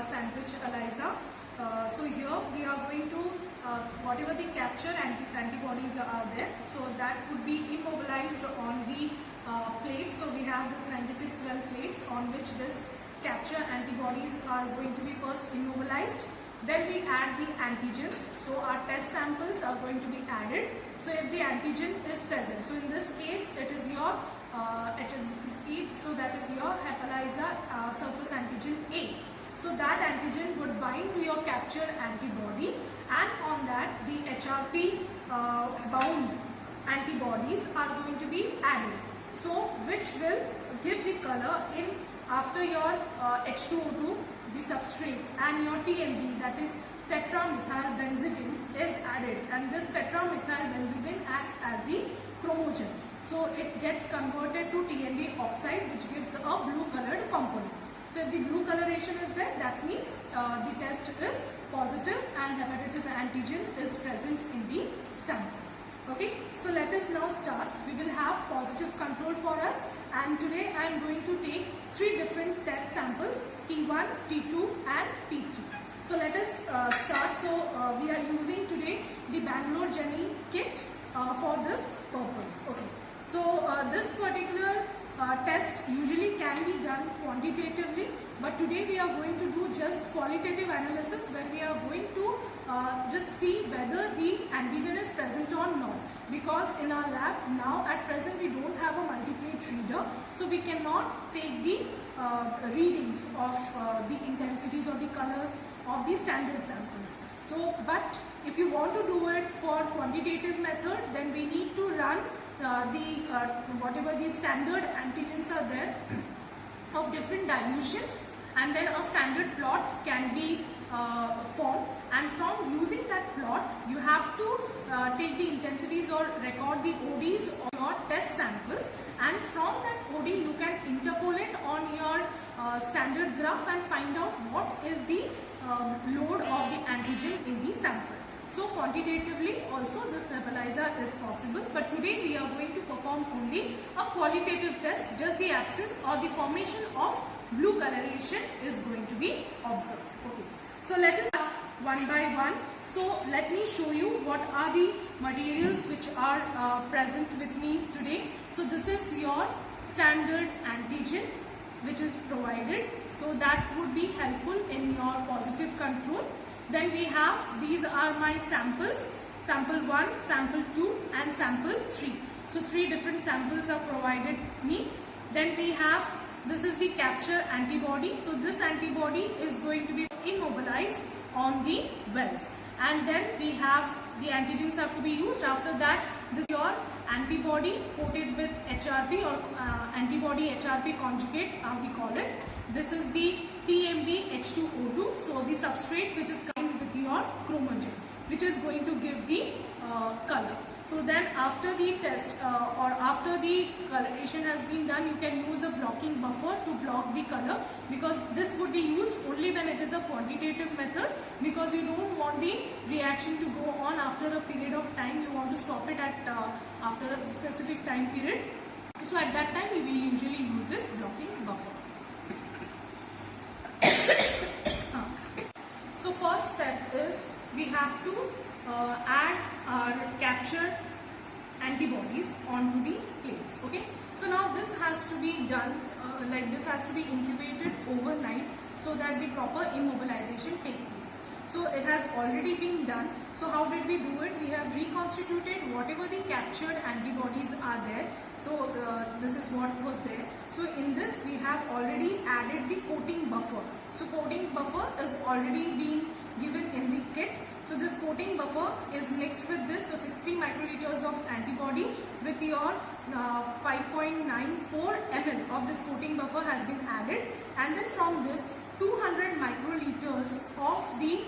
sandwich ELISA. So here we are going to whatever the capture antibodies are there, so that would be immobilized on the plates. So we have this 96 well plates on which this capture antibodies are going to be first immobilized. Then we add the antigens. So our test samples are going to be added. So if the antigen is present, so in this case it is your HSBC, so that is your ELISA surface antigen A. So that antigen would bind to your capture antibody, and on that the HRP bound antibodies are going to be added. So which will give the color in after your H2O2, the substrate, and your TMB, that is tetramethylbenzidine, is added, and this tetramethylbenzidine acts as the chromogen. So it gets converted to TMB oxide, which gives a blue colored component. So if the blue coloration is there, that means the test is positive and hepatitis antigen is present in the sample. Okay, so let us now start. We will have positive control for us, and today I am going to take 3 different test samples, T1, T2 and T3. So let us start. So we are using today the Bangalore Jenny kit for this purpose. Okay, so this particular test usually can be done quantitatively, but today we are going to do just qualitative analysis, where we are going to just see whether the antigen is present or not, because in our lab now at present we don't have a multiplate reader, so we cannot take the readings of the intensities or the colors of the standard samples. So but if you want to do it for quantitative method, then we need to run whatever the standard antigens are there of different dilutions, and then a standard plot can be formed, and from using that plot you have to take the intensities or record the ODs of your test samples, and from that OD you can interpolate on your standard graph and find out what is the load of the antigen in the sample. So quantitatively also this ELISA is possible, but today we are going to perform only a qualitative test. Just the absence or the formation of blue coloration is going to be observed. Okay, so let us start one by one. So let me show you what are the materials which are present with me today. So this is your standard antigen which is provided, so that would be helpful in your positive control. Then we have, these are my samples, sample 1, sample 2 and sample 3. So 3 different samples are provided me. Then we have, this is the capture antibody. So this antibody is going to be immobilized on the wells. And then we have, the antigens have to be used. After that, this is your antibody coated with HRP or antibody HRP conjugate, we call it. This is the TMB H2O2, so the substrate which is coming with your chromogen, which is going to give the color. So then after the test or after the coloration has been done, you can use a blocking buffer to block the color, because this would be used only when it is a quantitative method, because you don't want the reaction to go on after a period of time. You want to stop it at after a specific time period. So at that time we will usually use this blocking buffer. So first step is we have to add our captured antibodies onto the plates. Okay, so now this has to be done this has to be incubated overnight so that the proper immobilization takes place. So it has already been done. So how did we do it? We have reconstituted whatever the captured antibodies are there. So this is what was there. So in this we have already added the coating buffer. So coating buffer is already been given in the kit. So this coating buffer is mixed with this. So 60 microliters of antibody with your 5.94 ml of this coating buffer has been added, and then from this 200 microliters of the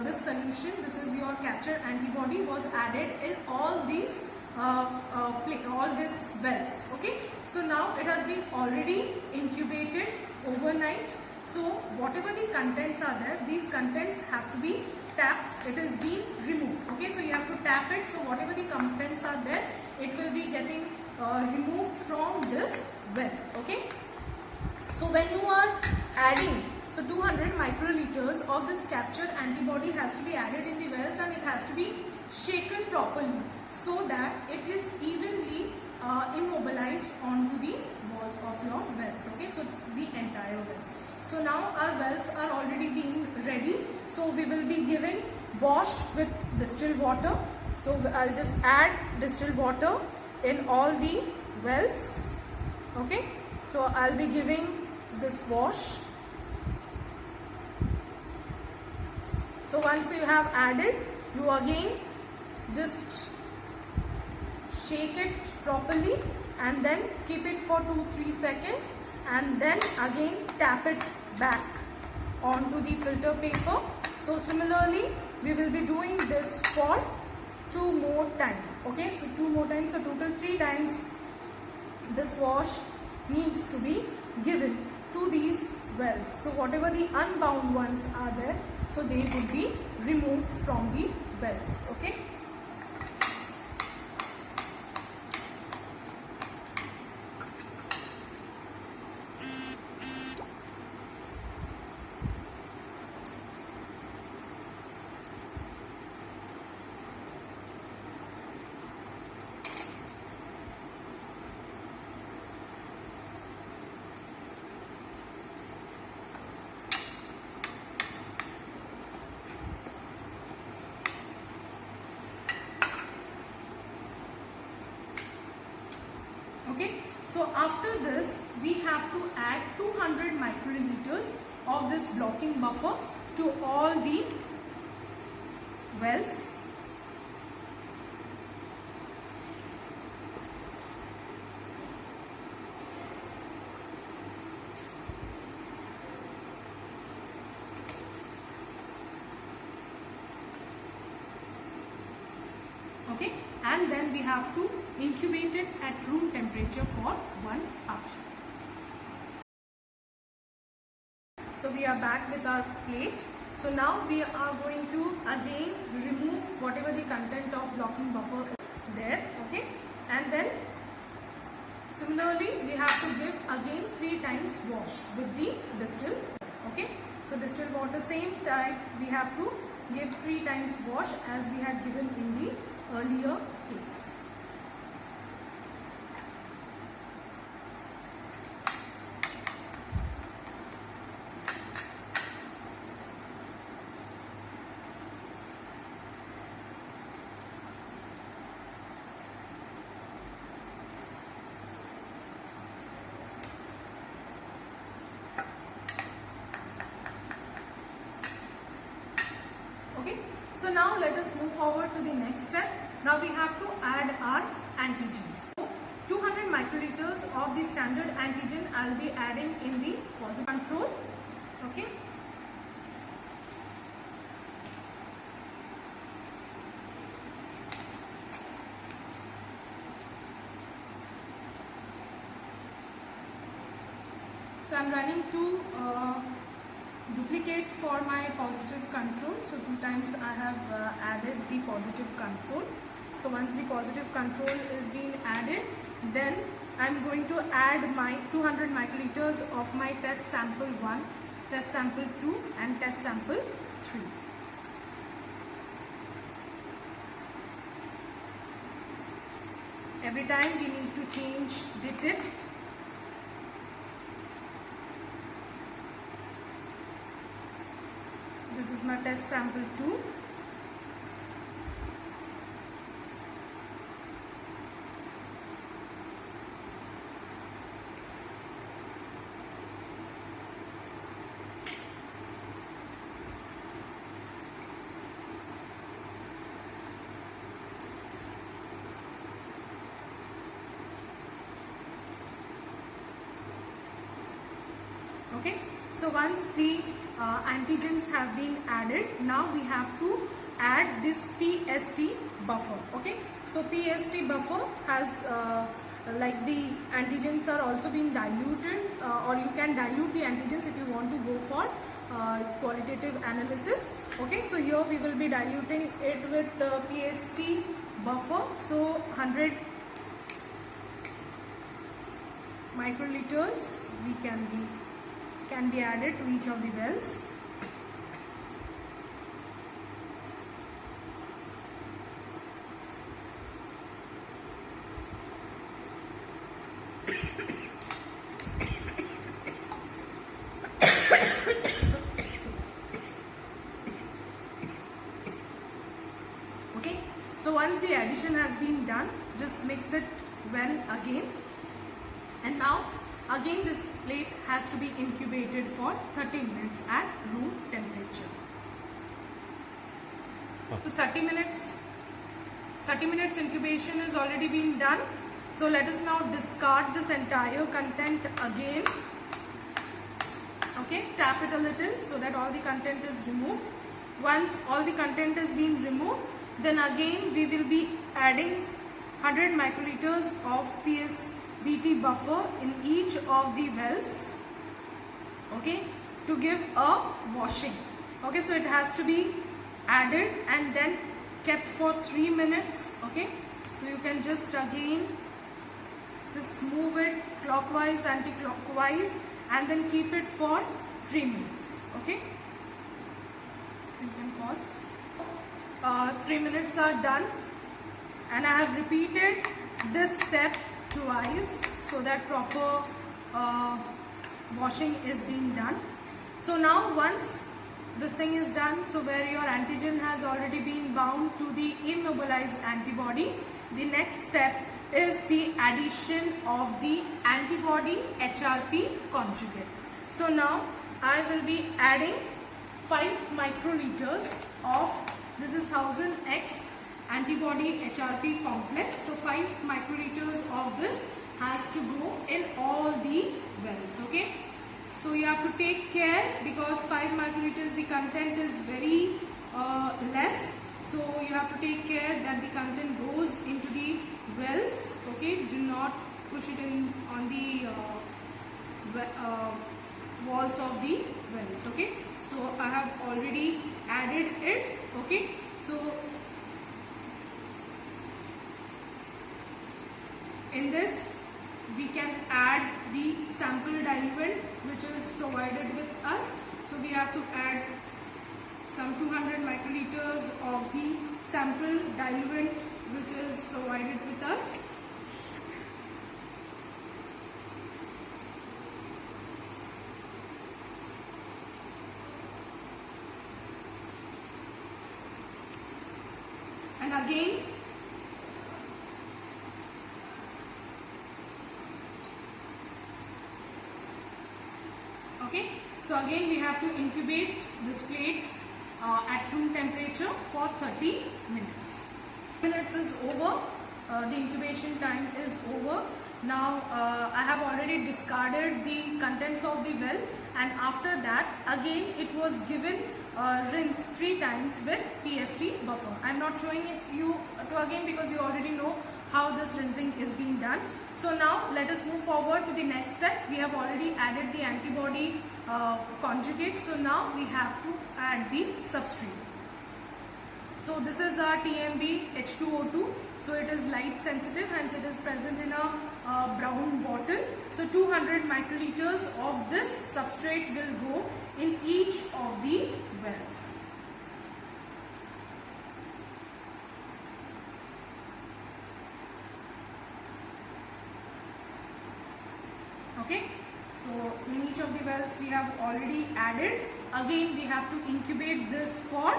this solution, this is your capture antibody, was added in all these all these wells. Okay, so now it has been already incubated overnight. So whatever the contents are there, these contents have to be tapped. It is being removed. Okay, so you have to tap it. So whatever the contents are there, it will be getting removed from this well. Okay, so when you are adding, So 200 microliters of this captured antibody has to be added in the wells, and it has to be shaken properly so that it is evenly immobilized onto the walls of your wells. Okay, so the entire wells. So now our wells are already being ready. So we will be giving wash with distilled water. So I'll just add distilled water in all the wells. Okay, so I'll be giving this wash. So once you have added, you again just shake it properly and then keep it for 2-3 seconds, and then again tap it back onto the filter paper. So similarly we will be doing this for 2 more times. Okay, so 2 more times, so total 3 times this wash needs to be given to these wells. So whatever the unbound ones are there, so they would be removed from the wells. Okay. Okay, so after this we have to add 200 microliters of this blocking buffer to all the wells. Okay, and then we have to incubate it at room temperature for 1 hour. So we are back with our plate. So now we are going to again remove whatever the content of blocking buffer is there. Okay, and then similarly we have to give again 3 times wash with the distilled. Okay, so distilled water, same type we have to give 3 times wash as we had given in the earlier case. Okay, so now let us move forward to the next step. Now we have to add our antigens. So 200 microliters of the standard antigen I'll be adding in the positive control. Okay. So I'm running 2 duplicates for my positive control. So 2 times I have added the positive control. So once the positive control is being added, then I'm going to add my 200 microliters of my test sample 1, test sample 2 and test sample 3. Every time we need to change the tip. This is my test sample 2. Okay, so once the antigens have been added, now we have to add this PST buffer. Okay, so PST buffer has like the antigens are also being diluted, or you can dilute the antigens if you want to go for qualitative analysis. Okay, so here we will be diluting it with the PST buffer. So 100 microliters we can be can be added to each of the wells. Okay, so once the addition has been done, just mix it well again, and now again this plate has to be incubated for 30 minutes at room temperature. So 30 minutes incubation is already been done. So let us now discard this entire content again. Okay, tap it a little so that all the content is removed. Once all the content is being removed, then again we will be adding 100 microliters of PSBT buffer in each of the wells, okay, to give a washing. Okay, so it has to be added and then kept for 3 minutes. Okay, so you can just again just move it clockwise, anti-clockwise, and then keep it for 3 minutes. Okay, so you can pause. 3 minutes are done, and I have repeated this step twice so that proper washing is being done. So now once this thing is done, so where your antigen has already been bound to the immobilized antibody, the next step is the addition of the antibody HRP conjugate. So now I will be adding 5 microliters of, this is 1000x antibody HRP complex. So 5 microliters of this has to go in all the wells. Okay, so you have to take care because 5 microliters, the content is very less. So you have to take care that the content goes into the wells. Okay, do not push it in on the walls of the wells. Okay, so I have already added it. Okay, so in this we can add the sample diluent which is provided with us. So we have to add some 200 microliters of the sample diluent which is provided with us. And again okay, so again we have to incubate this plate at room temperature for 30 minutes. Minutes is over, the incubation time is over. Now I have already discarded the contents of the well, and after that again it was given rinse 3 times with PST buffer. I am not showing it you to again because you already know how this rinsing is being done. So now let us move forward to the next step. We have already added the antibody conjugate, so now we have to add the substrate. So this is our TMB H2O2. So it is light sensitive, hence it is present in a brown bottle. So 200 microliters of this substrate will go in each of the wells. Okay, so in each of the wells we have already added. Again we have to incubate this for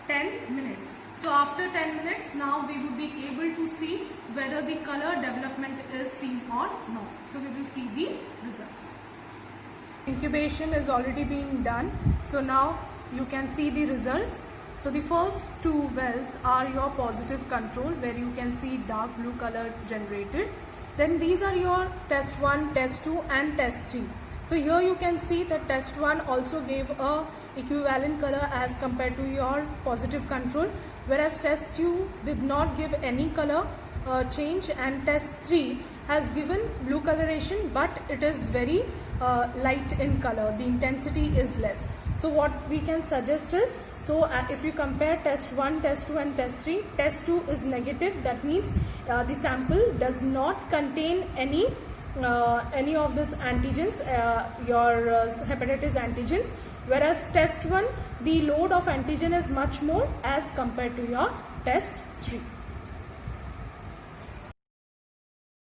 10 minutes. So after 10 minutes, now we will be able to see whether the color development is seen or not. So we will see the results. Incubation is already being done. So now you can see the results. So the first 2 wells are your positive control, where you can see dark blue color generated. Then these are your test 1, test 2 and test 3. So here you can see that test 1 also gave a equivalent color as compared to your positive control, whereas test 2 did not give any color change, and test 3 has given blue coloration, but it is very light in color. The intensity is less. So what we can suggest is, so if you compare test 1, test 2 and test 3, test 2 is negative. That means the sample does not contain any any of these antigens, your hepatitis antigens, whereas test 1 the load of antigen is much more as compared to your test 3.